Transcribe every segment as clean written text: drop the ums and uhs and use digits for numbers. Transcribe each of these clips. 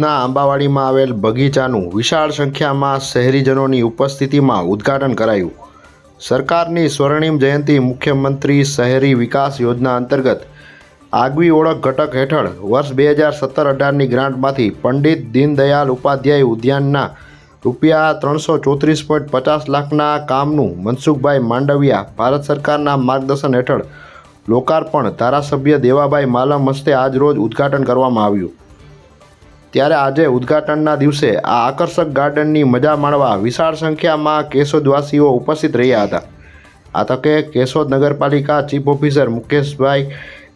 આંબાવાડીમાં આવેલ બગીચાનું વિશાળ સંખ્યામાં શહેરીજનોની ઉપસ્થિતિમાં ઉદ્ઘાટન કરાયું। સરકારની સ્વર્ણિમ જયંતિ મુખ્યમંત્રી શહેરી વિકાસ યોજના અંતર્ગત આગવી ઓળખ ઘટક હેઠળ વર્ષ 2017-18ની ગ્રાન્ટમાંથી પંડિત દીનદયાળ ઉપાધ્યાય ઉદ્યાનના ₹334.50 લાખના કામનું મનસુખભાઈ માંડવિયા ભારત સરકારના માર્ગદર્શન હેઠળ લોકાર્પણ ધારાસભ્ય દેવાભાઈ માલમ હસ્તે આજરોજ ઉદ્ઘાટન કરવામાં આવ્યું। ત્યારે આજે ઉદ્ઘાટનના દિવસે આ આકર્ષક ગાર્ડનની મજા માણવા વિશાળ સંખ્યામાં કેશોદવાસીઓ ઉપસ્થિત રહ્યા હતા। આ તકે કેશોદ નગરપાલિકા ચીફ ઓફિસર મુકેશભાઈ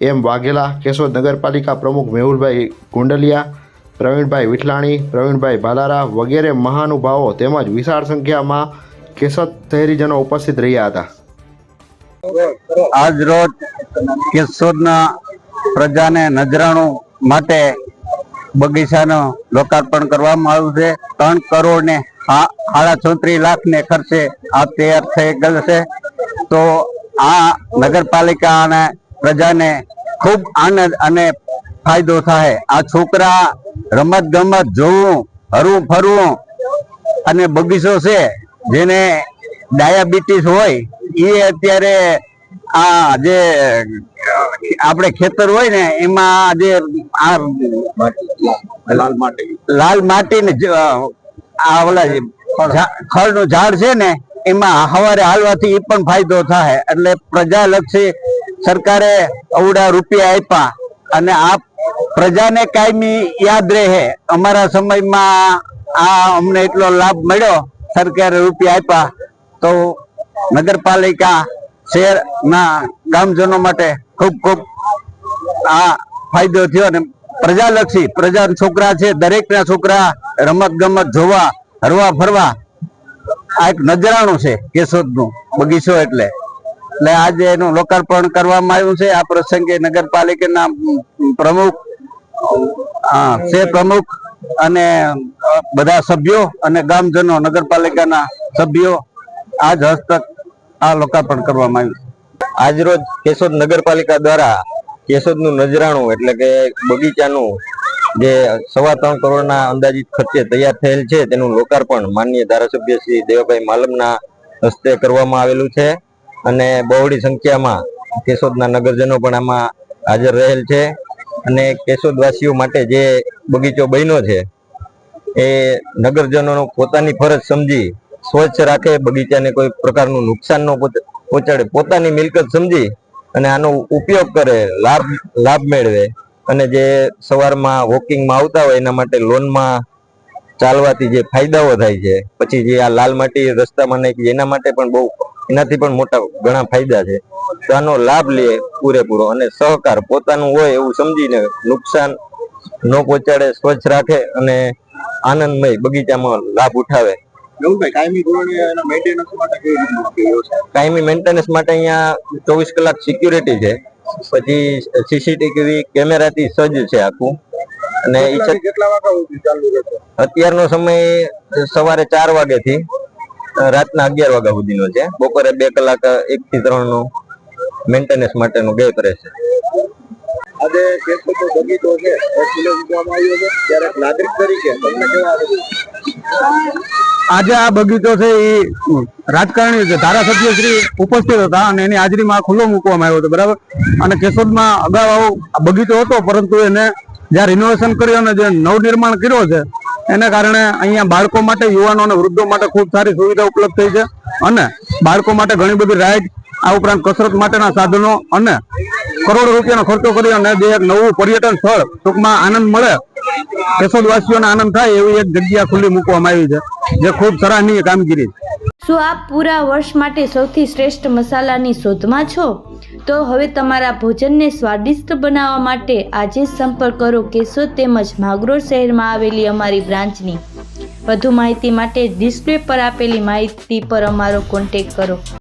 એમ વાઘેલા, કેશોદ નગરપાલિકા પ્રમુખ મેહુલભાઈ ગુંડલિયા, પ્રવીણભાઈ વિઠલાણી, પ્રવીણભાઈ ભાલારા વગેરે મહાનુભાવો તેમજ વિશાળ સંખ્યામાં કેશોદ શહેરીજનો ઉપસ્થિત રહ્યા હતા। આજ રોજ કેશોદના પ્રજાને નજરાણું માટે બગીચાનું લોકાર્પણ કરવામાં આવ્યું છે। 3 કરોડ ને 36 લાખ ને ખર્ચે આ તૈયાર થઈ ગયેલ છે। તો આ નગરપાલિકા અને પ્રજાને ખૂબ આનંદ અને ફાયદો થાય। આ છોકરા રમત ગમત જોવું, હરવું ફરવું અને બગીચો છે જેને ડાયાબિટીસ હોય એ અત્યારે આ જે આપણે ખેતર હોય ને એમાં જે આ લાલ માટી ને આ ઓલા ખડનું ઝાડ છે ને એમાં સવારે હાલવાથી એ પણ ફાયદો થાય। એટલે પ્રજાલક્ષી સરકારે અવડા રૂપિયા આપ્યા અને આ પ્રજાને કાયમી યાદ રહે। અમારા સમયમાં આ અમને એટલો લાભ મળ્યો, સરકારે રૂપિયા આપ્યા, તો નગરપાલિકા શહેરના ગામજનો માટે ખૂબ ખૂબ આ ફાયદો થયો। અને પ્રજાલક્ષી પ્રજા છોકરા છે, દરેકના છોકરા રમત ગમત જોવા, હરવા ફરવા આ એક નજરાણું છે કેશોદનું બગીચો એટલે આજે એનું લોકાર્પણ કરવામાં આવ્યું છે। આ પ્રસંગે નગરપાલિકાના પ્રમુખ, પ્રમુખ અને બધા સભ્યો અને ગામજનો, નગરપાલિકાના સભ્યો આજ હસ્તક આ લોકાર્પણ કરવામાં આવ્યું છે। આજરોજ કેશોદ નગરપાલિકા દ્વારા કેશોદનું નજરાણું એટલે કે બગીચાનું જે 3.25 કરોડના અંદાજિત ખર્ચે તૈયાર થયેલ છે તેનું લોકાર્પણ માનનીય ધારાસભ્ય શ્રી દેવાભાઈ માલમના હસ્તે કરવામાં આવેલું છે। અને બહોળી સંખ્યામાં કેશોદના નગરજનો પણ આમાં હાજર રહેલ છે। અને કેશોદવાસીઓ માટે જે બગીચો બન્યો છે એ નગરજનોનો પોતાની ફરજ સમજી સ્વચ્છ રાખે, બગીચાને કોઈ પ્રકારનું નુકસાન ન પહોંચાડે, પોતાની મિલકત સમજી અને આનો ઉપયોગ કરે, લાભ મેળવે। અને જે સવારમાં વોકિંગમાં આવતા હોય એના માટે લોનમાં ચાલવાથી જે ફાયદાઓ થાય છે, પછી જે આ લાલ માટી રસ્તામાં નાખી એના માટે પણ બહુ, એનાથી પણ મોટા ઘણા ફાયદા છે। તો આનો લાભ લે પૂરેપૂરો અને સહકાર પોતાનું હોય એવું સમજીને નુકસાન ન પહોંચાડે, સ્વચ્છ રાખે અને આનંદમય બગીચામાં લાભ ઉઠાવે। કાયમી મેન્ટેનન્સ માટે અહીંયા 24 કલાક સિક્યુરિટી છે, પછી સીસીટીવી કેમેરાથી સજ્જ છે આખું। અને અત્યારનો સમય સવારે 4 વાગ્યાથી રાતના 11 વાગ્યા સુધીનો છે। બપોરે 2 કલાક 1 થી 3 નો મેન્ટેનન્સ માટેનો ગેપ રહેશે। આજે કેશોદનો બગીચો છે એ ખુલ્લો મૂકવામાં આવ્યો છે, ત્યારે નાગરિક તરીકે તમને કેવા આજે આ બગીચો છે એ રાજકારણી છે, ધારાસભ્ય શ્રી ઉપસ્થિત હતા અને એની હાજરીમાં ખુલ્લો મૂકવામાં આવ્યો હતો, બરાબર। અને કેશોદમાં અગાઉ આવો બગીચો હતો, પરંતુ એને જ્યાં રિનોવેશન કર્યું અને જે નવનિર્માણ કર્યો છે એને કારણે અહીંયા બાળકો માટે, યુવાનો અને વૃદ્ધો માટે ખૂબ સારી સુવિધા ઉપલબ્ધ થઈ છે। અને બાળકો માટે ઘણી બધી રાઇડ, આ ઉપરાંત કસરત માટેના સાધનો અને કરોડો રૂપિયાનો ખર્ચો કરી અને જે એક નવું પર્યટન સ્થળ ટૂંકમાં આનંદ મળે, કેશોદવાસીઓને આનંદ થાય એવી એક જગ્યા ખુલ્લી મૂકવામાં આવી છે, જે ખૂબ સરાહનીય કામગીરી છે। શું આપ પૂરા વર્ષ માટે સૌથી શ્રેષ્ઠ મસાલાની શોધમાં છો? તો હવે તમારા ભોજનને સ્વાદિષ્ટ બનાવવા માટે આજે સંપર્ક કરો કેશોદ તેમજ માંગરોળ શહેરમાં આવેલી અમારી બ્રાન્ચની। વધુ માહિતી માટે ડિસ્પ્લે પર આપેલી માહિતી પર અમારો કોન્ટેક્ટ કરો।